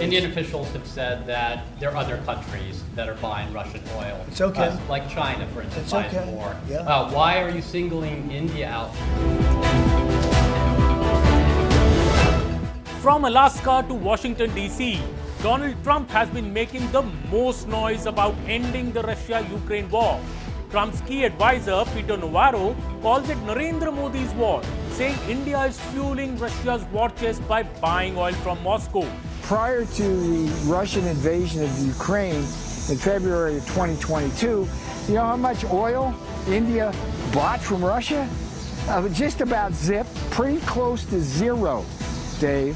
Indian officials have said that there are other countries that are buying Russian oil. It's okay. Like China, for instance, It's buying okay. more. Yeah. Why are you singling India out? From Alaska to Washington, D.C., Donald Trump has been making the most noise about ending the Russia-Ukraine war. Trump's key advisor, Peter Navarro, calls it Narendra Modi's war, saying India is fueling Russia's war chest by buying oil from Moscow. Prior to the Russian invasion of Ukraine in February of 2022, you know how much oil India bought from Russia? Just about zip, pretty close to zero, Dave.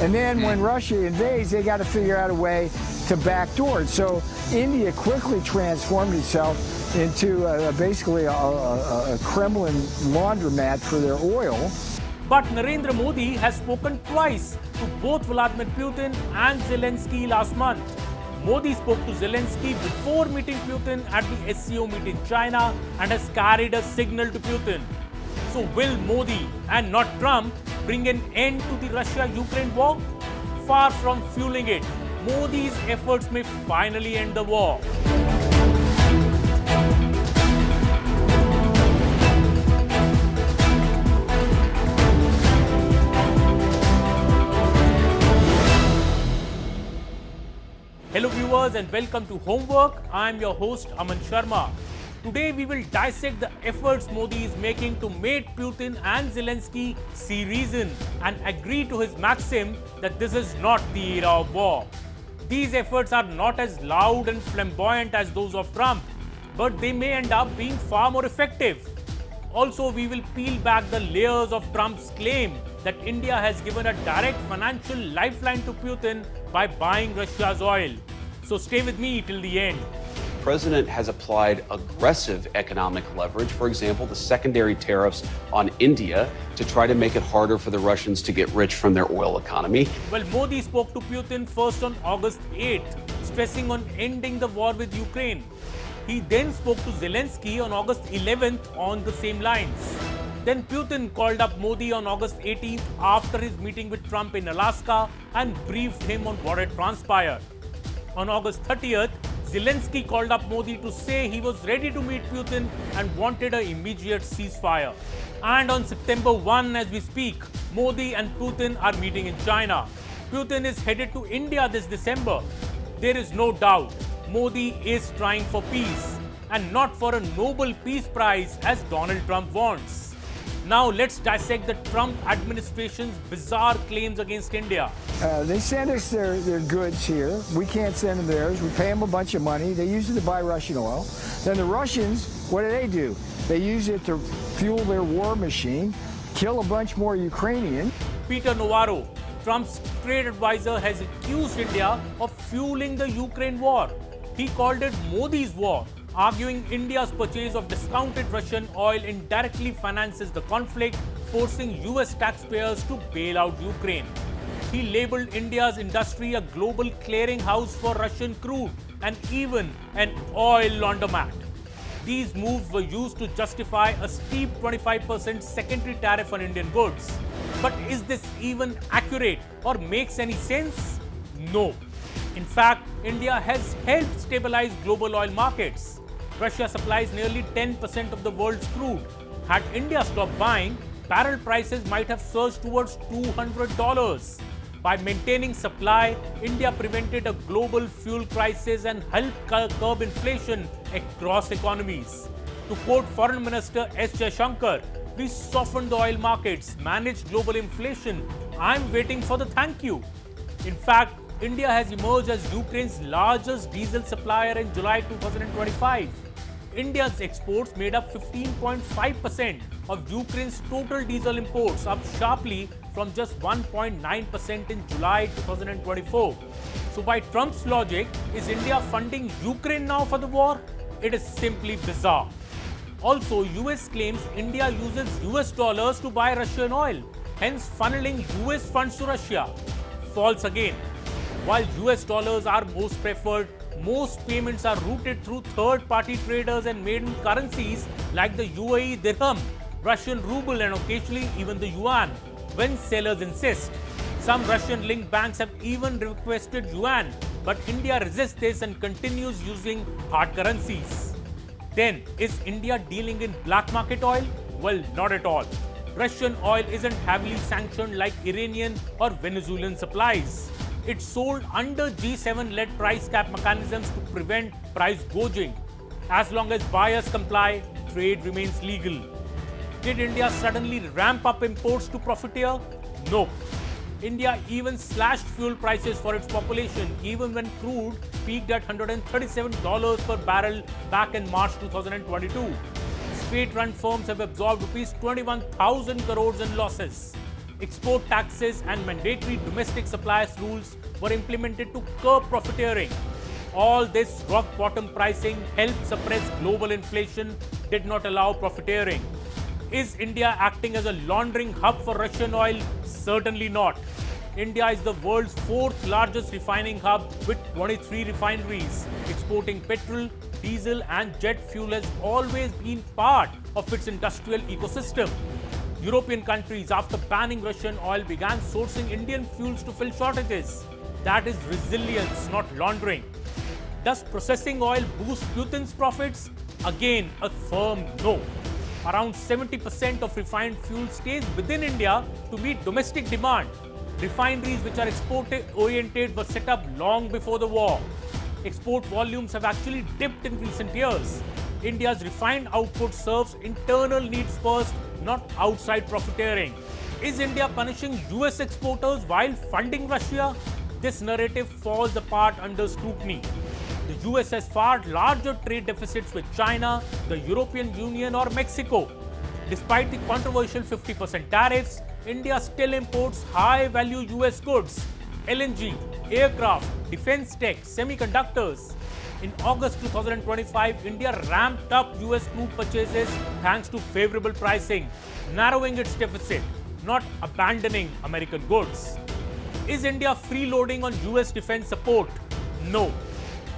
And then when Russia invades, they got to figure out a way to backdoor it. So India quickly transformed itself into basically a Kremlin laundromat for their oil. But Narendra Modi has spoken twice to both Vladimir Putin and Zelenskyy last month. Modi spoke to Zelenskyy before meeting Putin at the SCO Meet in China and has carried a signal to Putin. So will Modi and not Trump bring an end to the Russia-Ukraine war? Far from fueling it, Modi's efforts may finally end the war. Hello viewers and welcome to Homework. I am your host Aman Sharma. Today we will dissect the efforts Modi is making to make Putin and Zelenskyy see reason and agree to his maxim that this is not the era of war. These efforts are not as loud and flamboyant as those of Trump, but they may end up being far more effective. Also, we will peel back the layers of Trump's claim that India has given a direct financial lifeline to Putin by buying Russia's oil. So stay with me till the end. The president has applied aggressive economic leverage, for example, the secondary tariffs on India, to try to make it harder for the Russians to get rich from their oil economy. Well, Modi spoke to Putin first on August 8th, stressing on ending the war with Ukraine. He then spoke to Zelenskyy on August 11th on the same lines. Then Putin called up Modi on August 18th after his meeting with Trump in Alaska and briefed him on what had transpired. On August 30th, Zelenskyy called up Modi to say he was ready to meet Putin and wanted an immediate ceasefire. And on September 1, as we speak, Modi and Putin are meeting in China. Putin is headed to India this December. There is no doubt Modi is trying for peace and not for a Nobel Peace Prize as Donald Trump wants. Now let's dissect the Trump administration's bizarre claims against India. They send us their goods here. We can't send them theirs. We pay them a bunch of money. They use it to buy Russian oil. Then the Russians, what do? They use it to fuel their war machine, kill a bunch more Ukrainians. Peter Navarro, Trump's trade advisor, has accused India of fueling the Ukraine war. He called it Modi's war, arguing India's purchase of discounted Russian oil indirectly finances the conflict, forcing US taxpayers to bail out Ukraine. He labeled India's industry a global clearinghouse for Russian crude and even an oil laundromat. These moves were used to justify a steep 25% secondary tariff on Indian goods. But is this even accurate or makes any sense? No. In fact, India has helped stabilize global oil markets. Russia supplies nearly 10% of the world's crude. Had India stopped buying, barrel prices might have surged towards $200. By maintaining supply, India prevented a global fuel crisis and helped curb inflation across economies. To quote Foreign Minister S. Jaishankar, we softened the oil markets, managed global inflation. I'm waiting for the thank you. In fact, India has emerged as Ukraine's largest diesel supplier in July 2025. India's exports made up 15.5% of Ukraine's total diesel imports, up sharply from just 1.9% in July 2024. So by Trump's logic, is India funding Ukraine now for the war? It is simply bizarre. Also, US claims India uses US dollars to buy Russian oil, hence funneling US funds to Russia. False again. While US dollars are most preferred, most payments are routed through third-party traders and made in currencies like the UAE dirham, Russian ruble and occasionally even the yuan, when sellers insist. Some Russian-linked banks have even requested yuan, but India resists this and continues using hard currencies. Then, is India dealing in black market oil? Well, not at all. Russian oil isn't heavily sanctioned like Iranian or Venezuelan supplies. It's sold under G7-led price cap mechanisms to prevent price gouging. As long as buyers comply, trade remains legal. Did India suddenly ramp up imports to profiteer? No. India even slashed fuel prices for its population even when crude peaked at $137 per barrel back in March 2022. State-run firms have absorbed rupees 21,000 crores in losses. Export taxes and mandatory domestic suppliers rules were implemented to curb profiteering. All this rock-bottom pricing helped suppress global inflation, did not allow profiteering. Is India acting as a laundering hub for Russian oil? Certainly not. India is the world's fourth largest refining hub with 23 refineries. Exporting petrol, diesel and jet fuel has always been part of its industrial ecosystem. European countries, after banning Russian oil, began sourcing Indian fuels to fill shortages. That is resilience, not laundering. Does processing oil boost Putin's profits? Again, a firm no. Around 70% of refined fuel stays within India to meet domestic demand. Refineries which are export-oriented were set up long before the war. Export volumes have actually dipped in recent years. India's refined output serves internal needs first, not outside profiteering. Is India punishing US exporters while funding Russia? This narrative falls apart under scrutiny. The US has far larger trade deficits with China, the European Union or Mexico. Despite the controversial 50% tariffs, India still imports high-value US goods, LNG, aircraft, defense tech, semiconductors. In August 2025, India ramped up US crude purchases thanks to favorable pricing, narrowing its deficit, not abandoning American goods. Is India freeloading on US defense support? No.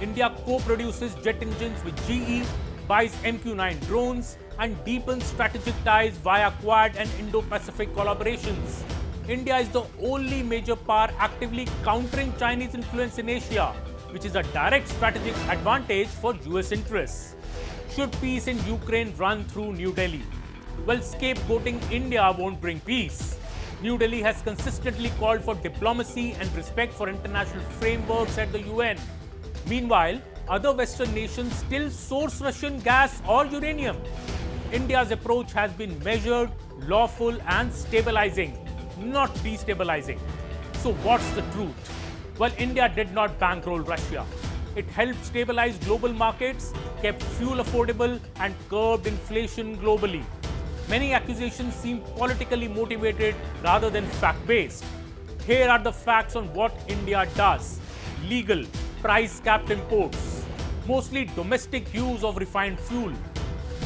India co-produces jet engines with GE, buys MQ-9 drones, and deepens strategic ties via Quad and Indo-Pacific collaborations. India is the only major power actively countering Chinese influence in Asia, which is a direct strategic advantage for US interests. Should peace in Ukraine run through New Delhi? Well, scapegoating India won't bring peace. New Delhi has consistently called for diplomacy and respect for international frameworks at the UN. Meanwhile, other Western nations still source Russian gas or uranium. India's approach has been measured, lawful and stabilizing, not destabilizing. So what's the truth? Well, India did not bankroll Russia. It helped stabilize global markets, kept fuel affordable and curbed inflation globally. Many accusations seem politically motivated rather than fact-based. Here are the facts on what India does. Legal, price-capped imports, mostly domestic use of refined fuel,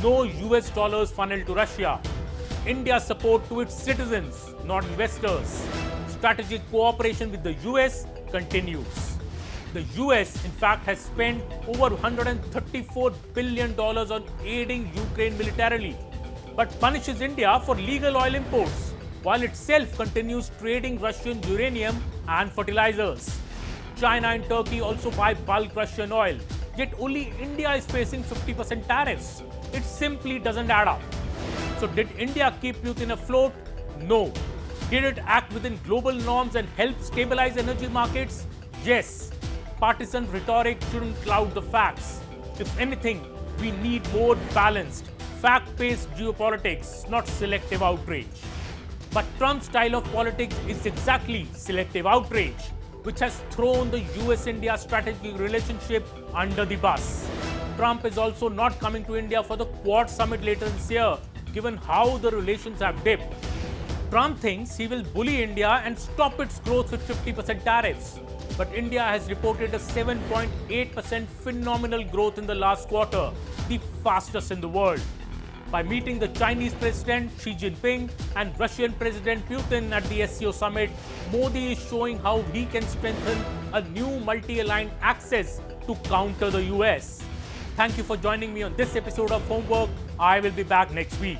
no US dollars funneled to Russia, India's support to its citizens, not investors. Strategic cooperation with the US continues. The US, in fact, has spent over $134 billion on aiding Ukraine militarily, but punishes India for legal oil imports, while itself continues trading Russian uranium and fertilizers. China and Turkey also buy bulk Russian oil, yet only India is facing 50% tariffs. It simply doesn't add up. So did India keep Putin afloat? No. Did it act within global norms and help stabilize energy markets? Yes. Partisan rhetoric shouldn't cloud the facts. If anything, we need more balanced, fact-based geopolitics, not selective outrage. But Trump's style of politics is exactly selective outrage, which has thrown the US-India strategic relationship under the bus. Trump is also not coming to India for the Quad summit later this year, given how the relations have dipped. Trump thinks he will bully India and stop its growth with 50% tariffs. But India has reported a 7.8% phenomenal growth in the last quarter, the fastest in the world. By meeting the Chinese President Xi Jinping and Russian President Putin at the SCO Summit, Modi is showing how he can strengthen a new multi-aligned axis to counter the US. Thank you for joining me on this episode of Homework. I will be back next week.